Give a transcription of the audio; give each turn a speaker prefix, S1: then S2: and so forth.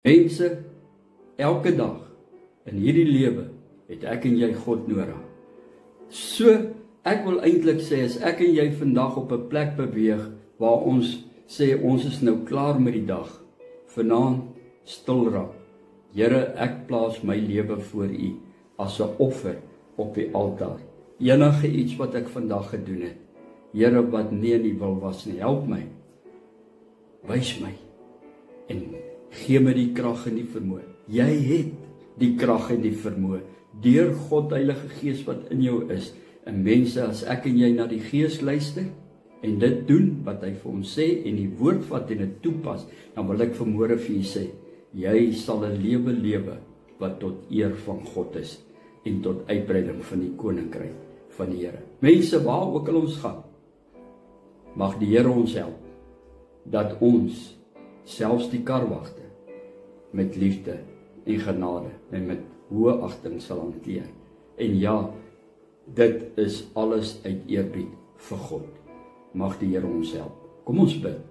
S1: Mense, elke dag in hierdie lewe het ek en jy God nodig. So, ek wil eintlik sê, as ek en jy vandag op 'n plek beweeg, waar ons sê, ons is nou klaar met die dag, vanaand stil raak. Here, ek plaas my lewe voor U, as 'n offer op die altaar. Enige iets wat ek vandag gedoen het, Here, wat nie in U wil was nie, help my, wys my, en gee my die krag en die vermoë. Jy het die krag en die vermoë, deur God Heilige Gees wat in jou is. En mense, as ek en jy na die Gees luister, en dit doen wat hy vir ons sê, en die woord wat en dit toepas, dan wil ek vanmôre vir u sê, jy sal 'n lewe lewe, wat tot eer van God is, en tot uitbreiding van die koninkryk van die Here. Mense, waar ook al ons gaan, mag die Here ons help, dat ons selfs die karwagte met liefde en genade en met hoë agting sal hanteer. En ja, dit is alles uit eerbied vir God. Mag die Here ons help. Kom ons bid.